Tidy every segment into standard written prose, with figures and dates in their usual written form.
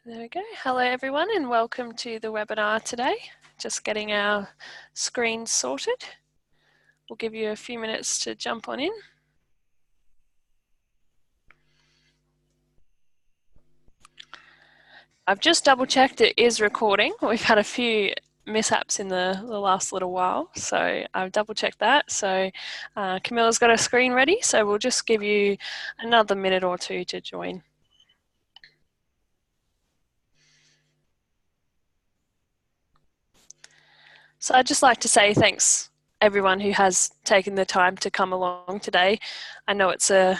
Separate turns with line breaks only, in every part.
There we go. Hello everyone and welcome to the webinar today. Just getting our screen sorted. We'll give you a few minutes to jump on in. I've just double checked it is recording. We've had a few mishaps in the last little while, so I've double checked that. So Camilla's got her screen ready, so we'll just give you another minute or two to join. So I'd just like to say thanks everyone who has taken the time to come along today. I know it's a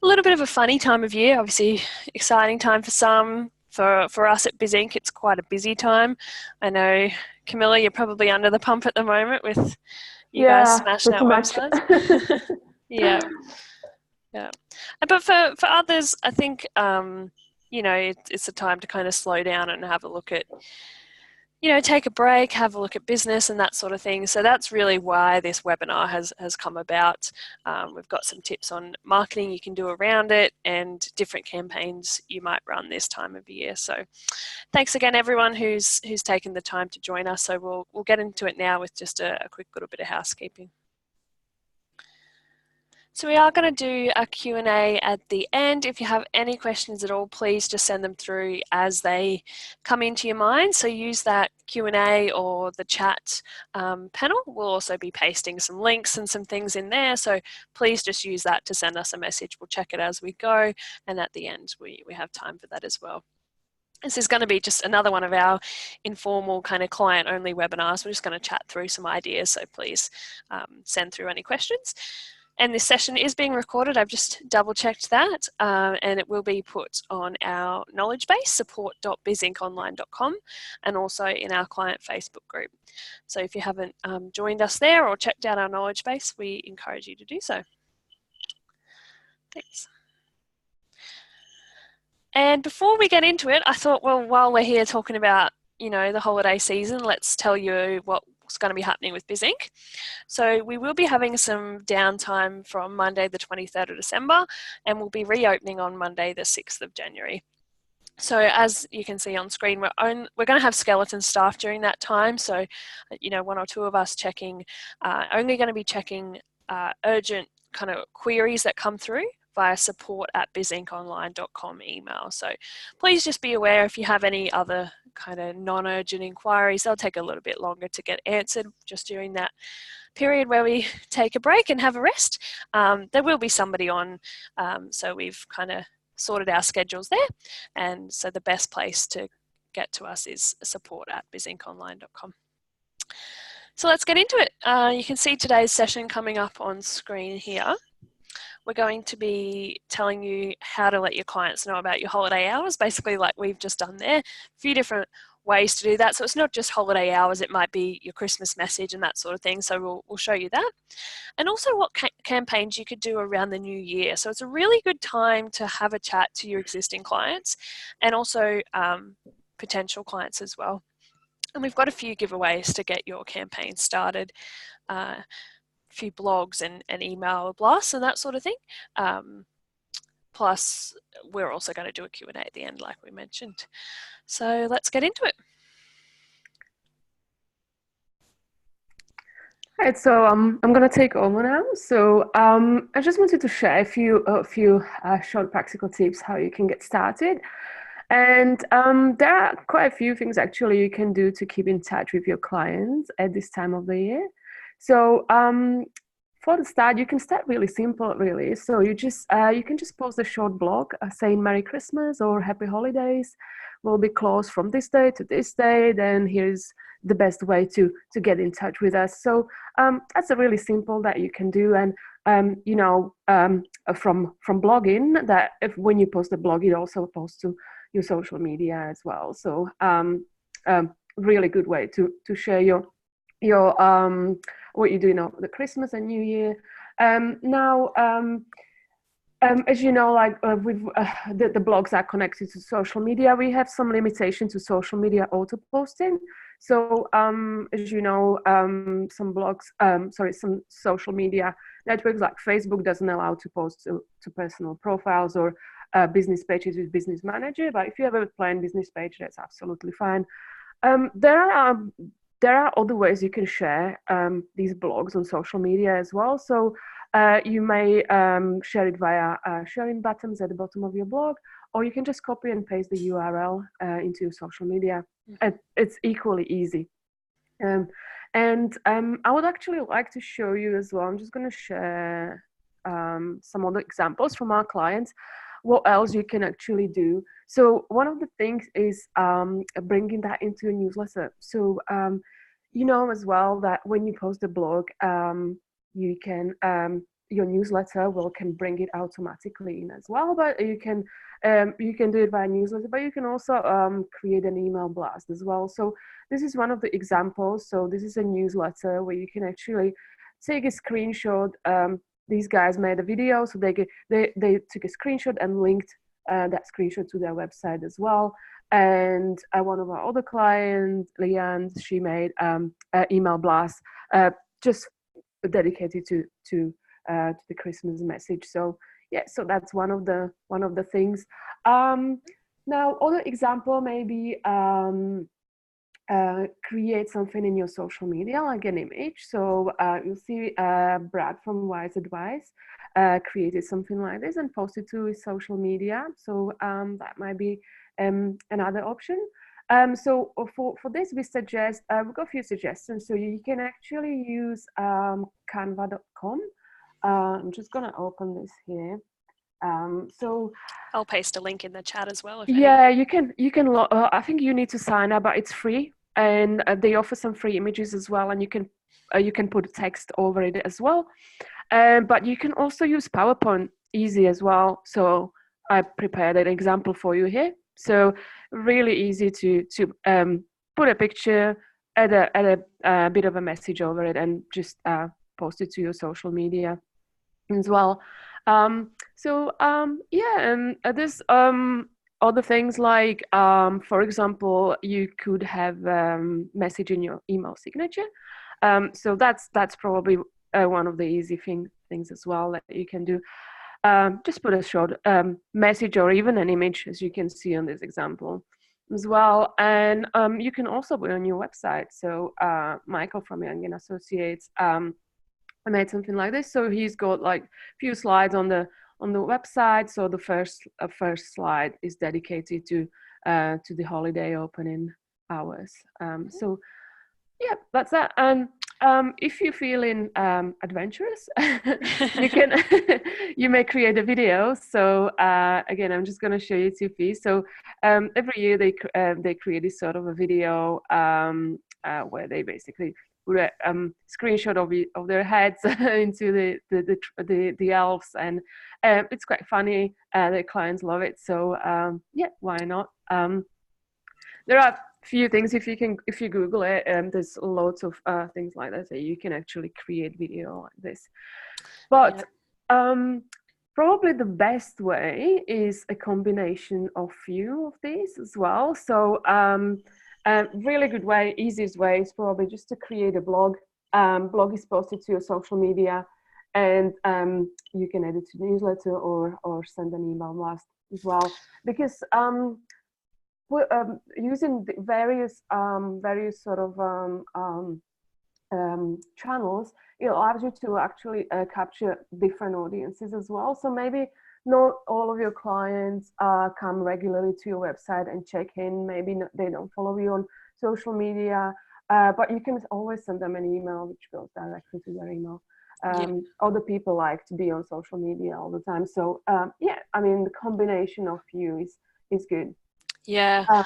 little bit of a funny time of year, obviously exciting time for some. For us at BizInc, it's quite a busy time. I know, Camilla, you're probably under the pump at the moment with you guys smashing out websites. Yeah. But for others, I think, you know, it's a time to kind of slow down and have a look at, you know, take a break, have a look at business and that sort of thing. So that's really why this webinar has come about. We've got some tips on marketing you can do around it and different campaigns you might run this time of year. So thanks again, everyone who's taken the time to join us. So we'll get into it now with just a quick little bit of housekeeping. So we are going to do a Q&A at the end. If you have any questions at all, please just send them through as they come into your mind. So use that Q&A or the chat panel. We'll also be pasting some links and some things in there. So please just use that to send us a message. We'll check it as we go. And at the end, we have time for that as well. This is going to be just another one of our informal kind of client-only webinars. We're just going to chat through some ideas. So please send through any questions. And this session is being recorded. I've just double checked that, and it will be put on our knowledge base, support.bizinconline.com, and also in our client Facebook group. So if you haven't joined us there or checked out our knowledge base, we encourage you to do so. Thanks. And before we get into it, I thought, well, while we're here talking about, you know, the holiday season, let's tell you what's going to be happening with BizInc. So we will be having some downtime from Monday the 23rd of December, and we'll be reopening on Monday the 6th of January. So as you can see on screen, we're going to have skeleton staff during that time. So, you know, one or two of us checking, only going to be checking urgent kind of queries that come through via support@bizinconline.com email. So please just be aware if you have any other kind of non-urgent inquiries, they'll take a little bit longer to get answered just during that period where we take a break and have a rest. There will be somebody on, so we've kind of sorted our schedules there. And so the best place to get to us is support@bizinconline.com. So let's get into it. You can see today's session coming up on screen here. We're going to be telling you how to let your clients know about your holiday hours, basically like we've just done there. A few different ways to do that. So it's not just holiday hours, it might be your Christmas message and that sort of thing. So we'll show you that. And also what campaigns you could do around the new year. So it's a really good time to have a chat to your existing clients and also potential clients as well. And we've got a few giveaways to get your campaign started. Few blogs and email blasts and that sort of thing. Plus, we're also going to do a Q&A at the end, like we mentioned. So let's get into it.
Right, so I'm going to take over now. So I just wanted to share a few short practical tips how you can get started. And there are quite a few things actually you can do to keep in touch with your clients at this time of the year. So for the start, you can start really simple, really. So you can just post a short blog saying Merry Christmas or Happy Holidays. We'll be closed from this day to this day. Then here's the best way to get in touch with us. So that's a really simple that you can do. And you know, from blogging, that when you post a blog, it also posts to your social media as well. So really good way to share your what you're doing over the Christmas and New Year. Now As you know, like with the blogs are connected to social media, we have some limitation to social media auto posting. So, as you know, some social media networks like Facebook doesn't allow to post to personal profiles or business pages with Business Manager. But if you have a plain business page, that's absolutely fine. Um, there are there are other ways you can share these blogs on social media as well. So you may share it via sharing buttons at the bottom of your blog, or you can just copy and paste the URL into your social media. It's equally easy. Um, and I would actually like to show you as well. I'm just going to share some other examples from our clients. What else you can actually do? So one of the things is bringing that into a newsletter. So you know as well that when you post a blog, you can your newsletter will can bring it automatically in as well. But you can do it via newsletter, but you can also create an email blast as well. So this is one of the examples. So this is a newsletter where you can actually take a screenshot. These guys made a video, so they took a screenshot and linked that screenshot to their website as well. And one of our other clients, Leanne, she made an email blast just dedicated to the Christmas message. So yeah, so that's one of the things. Now, other example maybe. Create something in your social media, like an image. So you'll see Brad from Wise Advice created something like this and posted to his social media. So that might be another option. So for this, we suggest, we've got a few suggestions. So you can actually use canva.com. I'm just going to open this here. So
I'll paste a link in the chat as well.
Yeah, you can I think you need to sign up, but it's free, and they offer some free images as well, and you can put text over it as well. But you can also use PowerPoint easy as well. So I prepared an example for you here. So really easy to put a picture, add a bit of a message over it, and just post it to your social media as well. Yeah, and there's other things like, for example, you could have message in your email signature. So that's probably one of the easy things as well that you can do. Just put a short message or even an image, as you can see on this example as well. And you can also put it on your website. So Michael from Young and Associates I made something like this. So he's got like a few slides on the website. So the first slide is dedicated to the holiday opening hours. So yeah, that's that. And if you're feeling adventurous, you may create a video. So again, I'm just going to show you two pieces. So every year they create this sort of a video where they basically put a screenshot of their heads into the elves, and it's quite funny. Their clients love it. So yeah, why not? There are few things if you Google it, there's lots of things like that you can actually create video like this. But probably the best way is a combination of few of these as well. So really good way, easiest way is probably just to create a blog. Blog is posted to your social media, and you can edit to newsletter or send an email blast as well, because using the various sort of channels, it allows you to actually capture different audiences as well. So maybe not all of your clients come regularly to your website and check in. Maybe they don't follow you on social media, but you can always send them an email which goes directly to their email. Other people like to be on social media all the time. So yeah, I mean, the combination of you is good.
Yeah.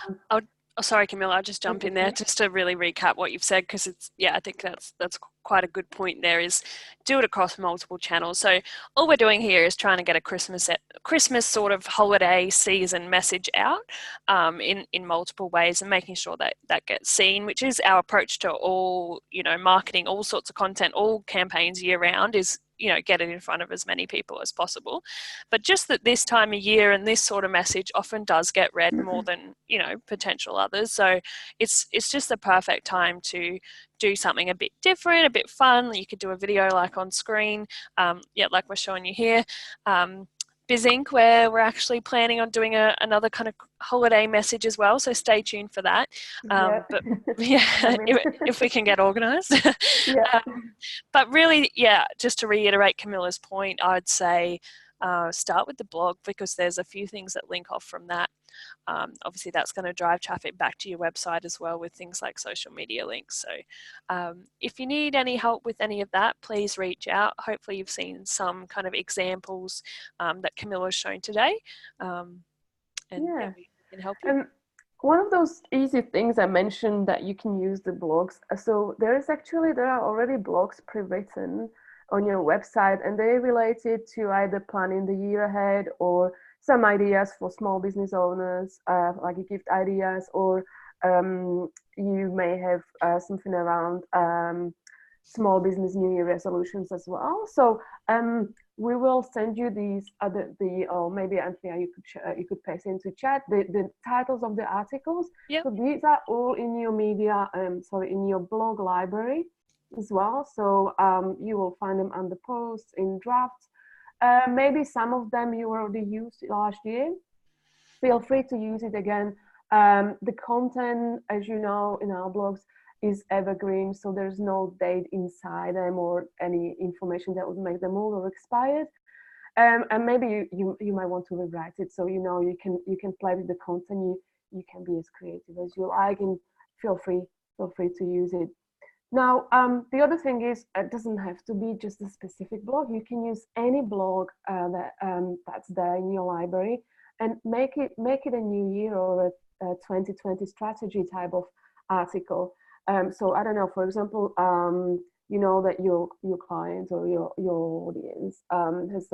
Sorry, Camilla, I'll just jump in there just to really recap what you've said, because I think that's quite a good point there, is do it across multiple channels. So all we're doing here is trying to get a Christmas sort of holiday season message out in multiple ways, and making sure that gets seen, which is our approach to all, marketing, all sorts of content, all campaigns year round, is get it in front of as many people as possible. But just that this time of year and this sort of message often does get read more than potential others. So it's just the perfect time to do something a bit different, a bit fun. You could do a video like on screen, like we're showing you here. BizInc, where we're actually planning on doing another kind of holiday message as well, so stay tuned for that. But yeah, if we can get organised. But really, just to reiterate Camilla's point, I'd say start with the blog, because there's a few things that link off from that. Obviously, that's going to drive traffic back to your website as well with things like social media links. So if you need any help with any of that, please reach out. Hopefully you've seen some kind of examples that Camilla's shown today, and we can help you.
And one of those easy things I mentioned, that you can use the blogs. So there are already blogs pre-written on your website, and they're related to either planning the year ahead or some ideas for small business owners, like gift ideas, or you may have something around small business New Year resolutions as well. So we will send you these or maybe Anthea, you could paste into chat the titles of the articles.
Yep.
So these are all in your in your blog library as well. So you will find them under posts, in drafts. Maybe some of them you already used last year. Feel free to use it again. The content, as you know, in our blogs is evergreen, so there's no date inside them or any information that would make them old or expired. And maybe you might want to rewrite it, so you can play with the content. You can be as creative as you like, and feel free to use it. Now, the other thing is, it doesn't have to be just a specific blog. You can use any blog that's there in your library, and make it a new year or a 2020 strategy type of article. So I don't know, for example, that your client or your audience has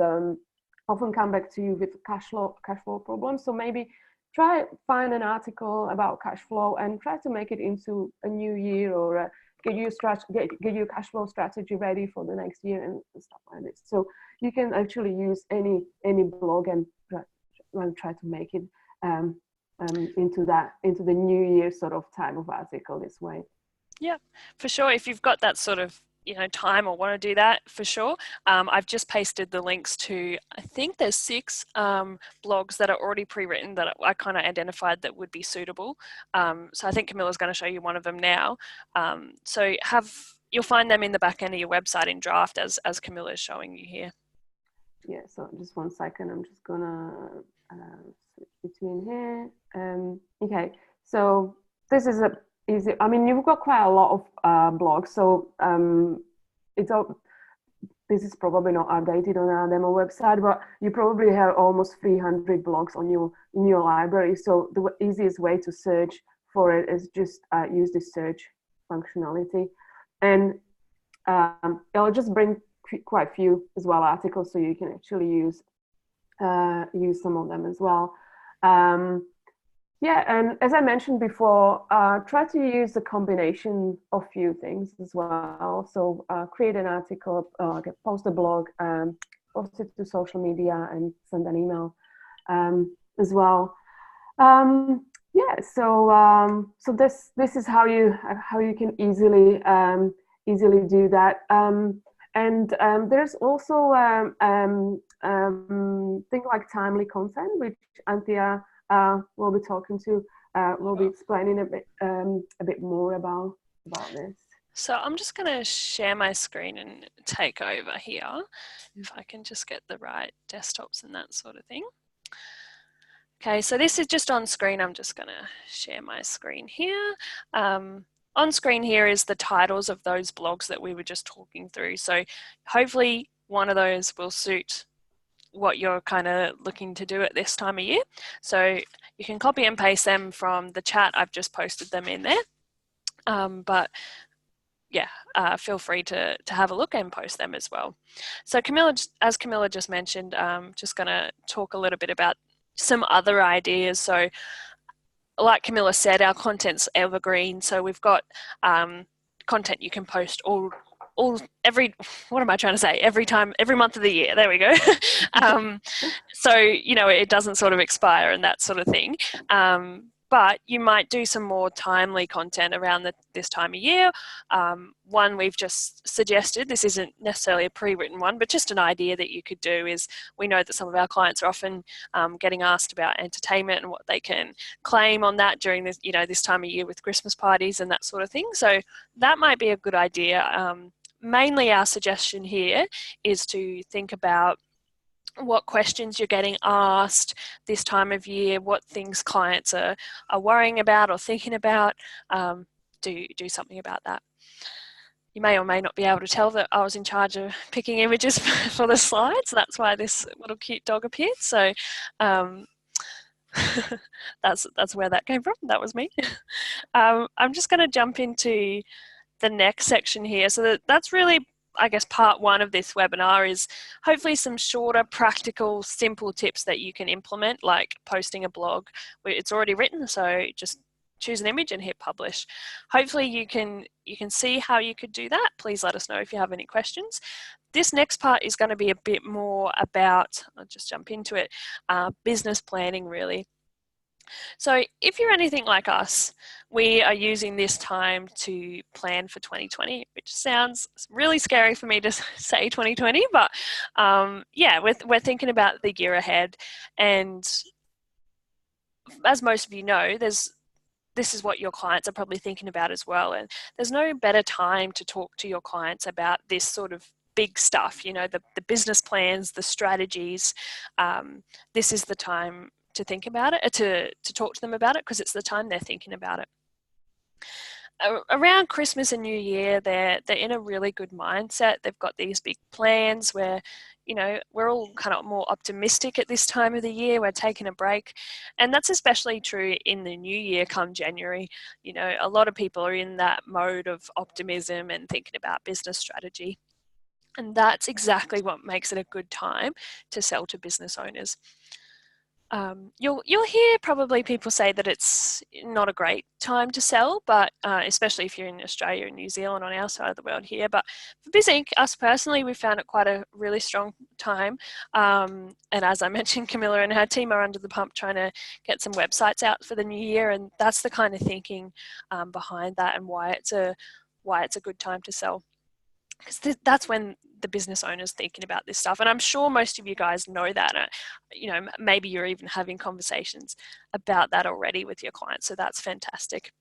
often come back to you with cash flow problems. So maybe find an article about cash flow and try to make it into a new year, or get your cash flow strategy ready for the next year and stuff like this. So you can actually use any blog and try to make it into the new year sort of type of article this way.
Yeah, for sure. If you've got that sort of time or want to do that, for sure. I've just pasted the links to, I think there's 6 blogs that are already pre-written that I kind of identified that would be suitable. So I think Camilla's going to show you one of them now. So you'll find them in the back end of your website in draft, as Camilla is showing you here.
Yeah, so just 1 second, I'm just gonna switch between here. Okay, so this is easy. I mean, you've got quite a lot of blogs, so this is probably not updated on our demo website, but you probably have almost 300 blogs in your library. So the easiest way to search for it is just use the search functionality, and it'll just bring quite a few as well articles, so you can actually use some of them as well. Yeah, and as I mentioned before, try to use a combination of few things as well. So create an article, post a blog, post it to social media, and send an email as well. Yeah, so this is how you can easily do that. And there's also things like timely content, which Anthea we'll be talking to, we'll be explaining a bit more about this.
So I'm just going to share my screen and take over here, if I can just get the right desktops and that sort of thing. Okay, so this is just on screen. I'm just going to share my screen here. On screen here is the titles of those blogs that we were just talking through. So hopefully one of those will suit what you're kind of looking to do at this time of year. So you can copy and paste them from the chat. I've just posted them in there. But yeah, feel free to have a look and post them as well. So as Camilla just mentioned, just going to talk a little bit about some other ideas. So like Camilla said, our content's evergreen. So we've got content you can post all what am I trying to say? Every month of the year. There we go. So, it doesn't sort of expire and that sort of thing. But you might do some more timely content around this time of year. One we've just suggested, this isn't necessarily a pre-written one, but just an idea that you could do is, we know that some of our clients are often getting asked about entertainment and what they can claim on that during this, this time of year with Christmas parties and that sort of thing. So that might be a good idea. Mainly our suggestion here is to think about what questions you're getting asked this time of year, what things clients are worrying about or thinking about. Do something about that. You may or may not be able to tell that I was in charge of picking images for the slides. That's why this little cute dog appeared. So that's where that came from. That was me. I'm just going to jump into the next section here. So that's really, I guess, part one of this webinar is hopefully some shorter, practical, simple tips that you can implement, like posting a blog. It's already written, so just choose an image and hit publish. Hopefully you can see how you could do that. Please let us know if you have any questions. This next part is going to be a bit more about, I'll just jump into it, business planning really. So if you're anything like us, we are using this time to plan for 2020, which sounds really scary for me to say 2020, but yeah, we're thinking about the year ahead. And as most of you know, this is what your clients are probably thinking about as well. And there's no better time to talk to your clients about this sort of big stuff, the business plans, the strategies. This is the time to think about it, to talk to them about it, because it's the time they're thinking about it. Around Christmas and New Year, they're in a really good mindset. They've got these big plans where, we're all kind of more optimistic at this time of the year. We're taking a break. And that's especially true in the new year come January. A lot of people are in that mode of optimism and thinking about business strategy. And that's exactly what makes it a good time to sell to business owners. You'll hear probably people say that it's not a great time to sell, but especially if you're in Australia and New Zealand on our side of the world here. But for BizInc, us personally, we found it quite a really strong time. And as I mentioned, Camilla and her team are under the pump trying to get some websites out for the new year, and that's the kind of thinking behind that and why it's a good time to sell. Because that's when the business owner's thinking about this stuff. And I'm sure most of you guys know that. Maybe you're even having conversations about that already with your clients. So that's fantastic.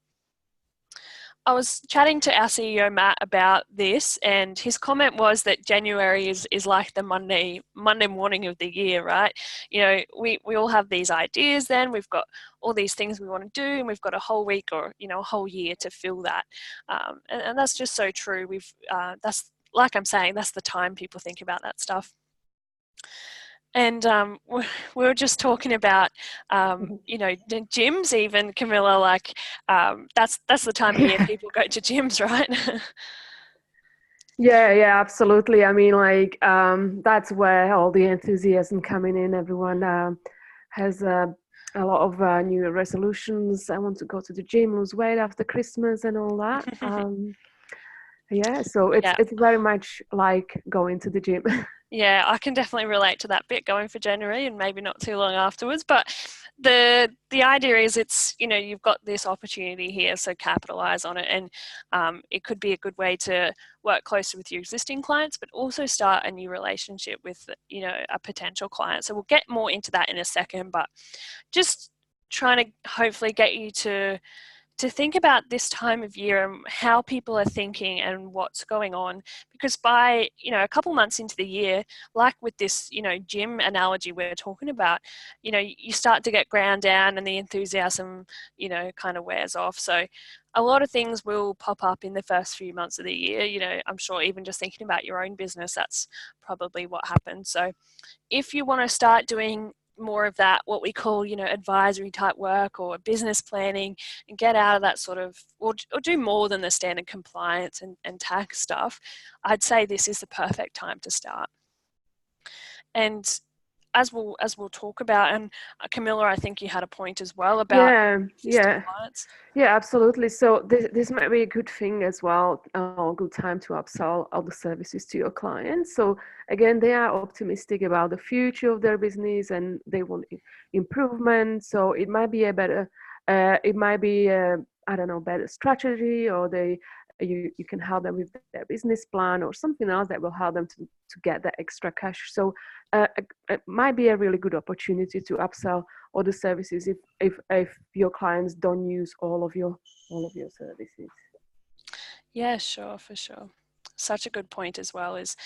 I was chatting to our CEO, Matt, about this, and his comment was that January is like the Monday morning of the year, right? We all have these ideas then. We've got all these things we want to do, and we've got a whole week or, a whole year to fill that. And that's just so true. That's, like I'm saying, that's the time people think about that stuff. And we were just talking about, gyms even, Camilla, like that's the time of year people go to gyms, right?
Yeah, absolutely. I mean, like, that's where all the enthusiasm coming in. Everyone has a lot of new resolutions. I want to go to the gym, lose weight after Christmas and all that. Yeah, so it's very much like going to the gym.
Yeah, I can definitely relate to that bit, going for January and maybe not too long afterwards. But the idea is it's, you've got this opportunity here, so capitalize on it. And it could be a good way to work closer with your existing clients, but also start a new relationship with, a potential client. So we'll get more into that in a second, but just trying to hopefully get you to think about this time of year and how people are thinking and what's going on. Because by, a couple months into the year, like with this, gym analogy we're talking about, you start to get ground down and the enthusiasm, kind of wears off. So a lot of things will pop up in the first few months of the year. I'm sure even just thinking about your own business, that's probably what happens. So if you want to start doing more of that, what we call, advisory type work or business planning, and get out of that sort of, or do more than the standard compliance and tax stuff, I'd say this is the perfect time to start. And as we'll talk about, and Camilla, I think you had a point as well about
Yeah,
existing
yeah.
clients.
Yeah, absolutely. So this might be a good thing as well, a good time to upsell other services to your clients. So again, they are optimistic about the future of their business and they want improvement. So it might be a better, it might be I don't know, better strategy, or you can help them with their business plan or something else that will help them to get that extra cash. So it might be a really good opportunity to upsell other services if your clients don't use all of your services.
Yeah, sure, for sure. Such a good point as well is,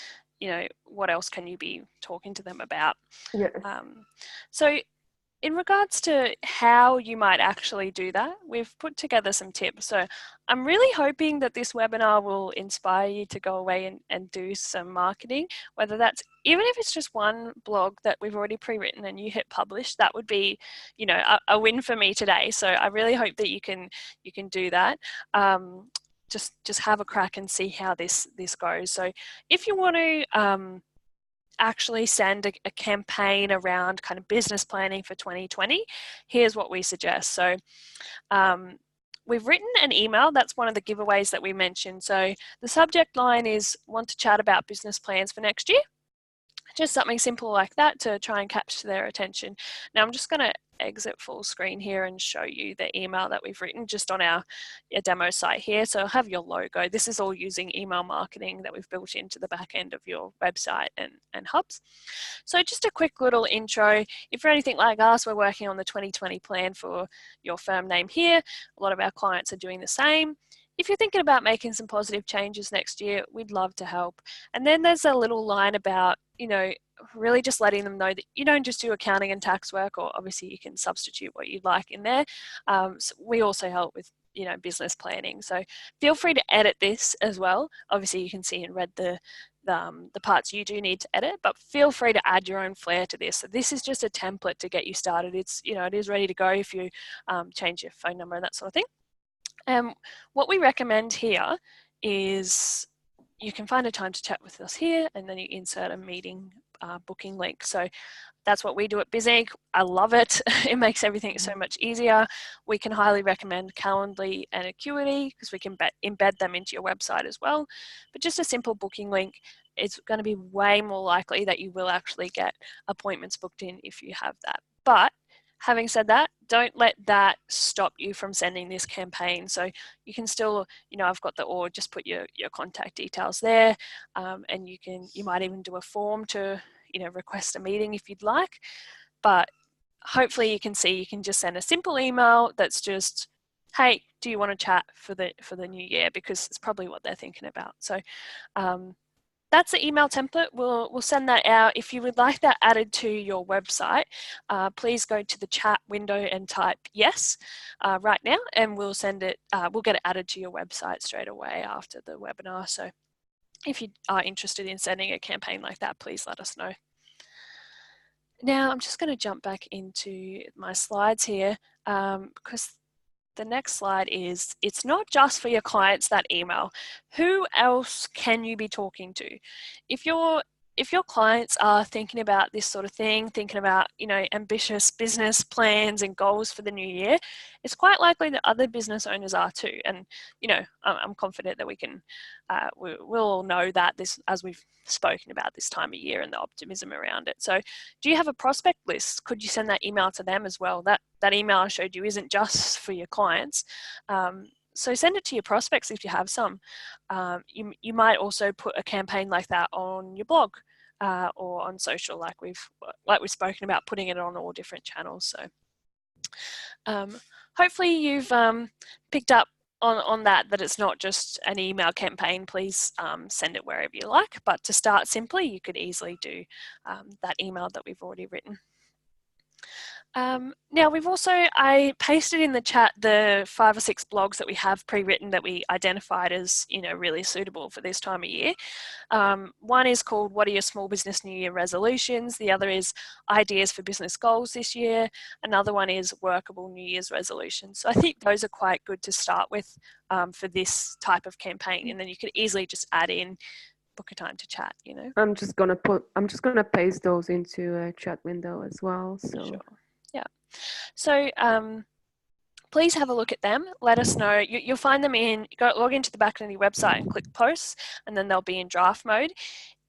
what else can you be talking to them about?
Yes.
So in regards to how you might actually do that, we've put together some tips. So I'm really hoping that this webinar will inspire you to go away and do some marketing, whether that's even if it's just one blog that we've already pre-written and you hit publish. That would be, a win for me today. So I really hope that you can do that. Just have a crack and see how this goes. So if you want to actually send a campaign around kind of business planning for 2020, here's what we suggest. So we've written an email. That's one of the giveaways that we mentioned. So the subject line is want to chat about business plans for next year. Just something simple like that to try and capture their attention. Now I'm just going to exit full screen here and show you the email that we've written just on our demo site here. So I'll have your logo. This is all using email marketing that we've built into the back end of your website and hubs. So just a quick little intro. If you're anything like us, we're working on the 2020 plan for your firm name here. A lot of our clients are doing the same. If you're thinking about making some positive changes next year, we'd love to help. And then there's a little line about, really just letting them know that you don't just do accounting and tax work, or obviously you can substitute what you'd like in there. So we also help with, business planning. So feel free to edit this as well. Obviously you can see and read the parts you do need to edit, but feel free to add your own flair to this. So this is just a template to get you started. It's, it is ready to go if you change your phone number and that sort of thing. What we recommend here is you can find a time to chat with us here, and then you insert a meeting booking link. So that's what we do at BizInc. I love it. It makes everything so much easier. We can highly recommend Calendly and Acuity because we can embed them into your website as well. But just a simple booking link, it's going to be way more likely that you will actually get appointments booked in if you have that. But having said that, don't let that stop you from sending this campaign. So you can still, I've got or just put your contact details there, and you might even do a form to, request a meeting if you'd like. But hopefully you can see you can just send a simple email that's just, hey, do you want to chat for the new year? Because it's probably what they're thinking about. So that's the email template. We'll send that out. If you would like that added to your website, please go to the chat window and type yes right now, and we'll send it. We'll get it added to your website straight away after the webinar. So if you are interested in sending a campaign like that, please let us know. Now I'm just going to jump back into my slides here because the next slide is, it's not just for your clients, that email. Who else can you be talking to? If your clients are thinking about this sort of thing, thinking about, ambitious business plans and goals for the new year, it's quite likely that other business owners are too. And, I'm confident that we'll all know that this, as we've spoken about this time of year and the optimism around it. So do you have a prospect list? Could you send that email to them as well? That email I showed you isn't just for your clients. So send it to your prospects if you have some. You might also put a campaign like that on your blog or on social, like we've spoken about, putting it on all different channels. So hopefully you've picked up on that it's not just an email campaign. Please send it wherever you like. But to start simply, you could easily do that email that we've already written. Now I pasted in the chat the 5 or 6 blogs that we have pre-written that we identified as, really suitable for this time of year. One is called What are your small business New Year resolutions? The other is Ideas for business goals this year. Another one is Workable New Year's resolutions. So I think those are quite good to start with for this type of campaign. And then you could easily just add in book a time to chat, you know.
I'm just gonna paste those into a chat window as well. So
Sure. Yeah. So please have a look at them. Let us know. You'll find them log into the Backnity website and click posts, and then they'll be in draft mode.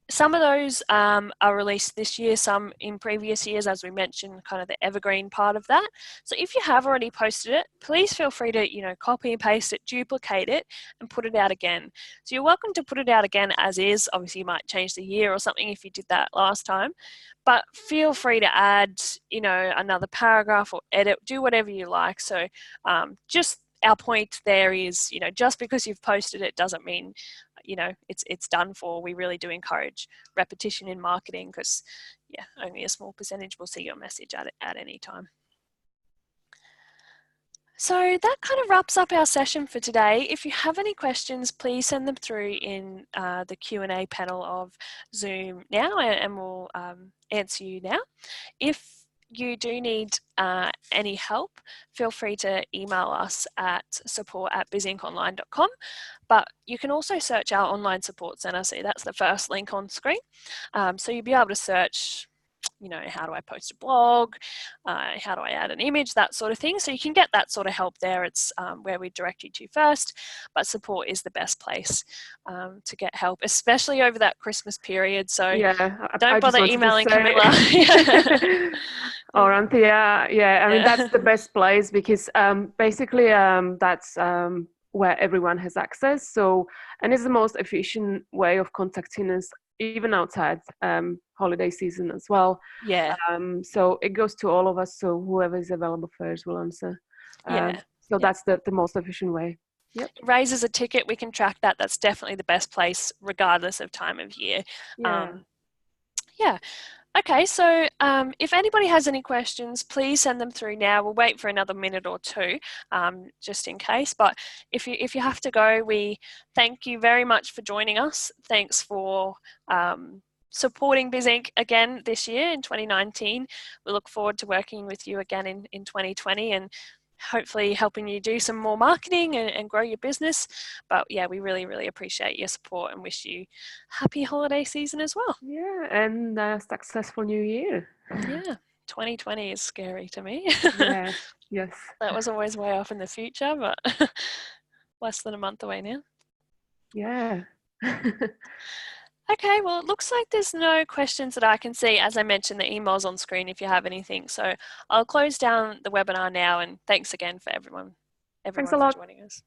Some of those are released this year, some in previous years, as we mentioned, kind of the evergreen part of that. So if you have already posted it, please feel free to, copy and paste it, duplicate it, and put it out again. So you're welcome to put it out again as is. Obviously, you might change the year or something if you did that last time, but feel free to add, another paragraph or edit, do whatever you like. So just our point there is, just because you've posted it doesn't mean it's done for. We really do encourage repetition in marketing because only a small percentage will see your message at any time. So that kind of wraps up our session for today. If you have any questions, please send them through in the Q&A panel of Zoom now, and we'll answer you now. If you do need any help, feel free to email us at support@bizinconline.com. But you can also search our online support centre. So that's the first link on screen. So you'll be able to search, how do I post a blog? How do I add an image? That sort of thing. So you can get that sort of help there. It's where we direct you to first. But support is the best place to get help, especially over that Christmas period. So don't bother emailing Camilla.
Or Anthea, I mean, that's the best place because basically that's where everyone has access. So, and it's the most efficient way of contacting us, even outside holiday season as well. So it goes to all of us. So whoever is available first will answer. So that's the most efficient way. Yep.
Raises a ticket, we can track that. That's definitely the best place, regardless of time of year. Okay, so if anybody has any questions, please send them through now. We'll wait for another minute or two, just in case. But if you have to go, we thank you very much for joining us. Thanks for supporting BizInc again this year in 2019. We look forward to working with you again in 2020 and hopefully helping you do some more marketing and grow your business. But we really, really appreciate your support and wish you happy holiday season as well.
And a successful new year.
2020 is scary to me.
Yes.
That was always way off in the future, but less than a month away now. Okay, well, it looks like there's no questions that I can see. As I mentioned, the email's on screen if you have anything. So I'll close down the webinar now, and thanks again for everyone
Thanks a lot
for joining us.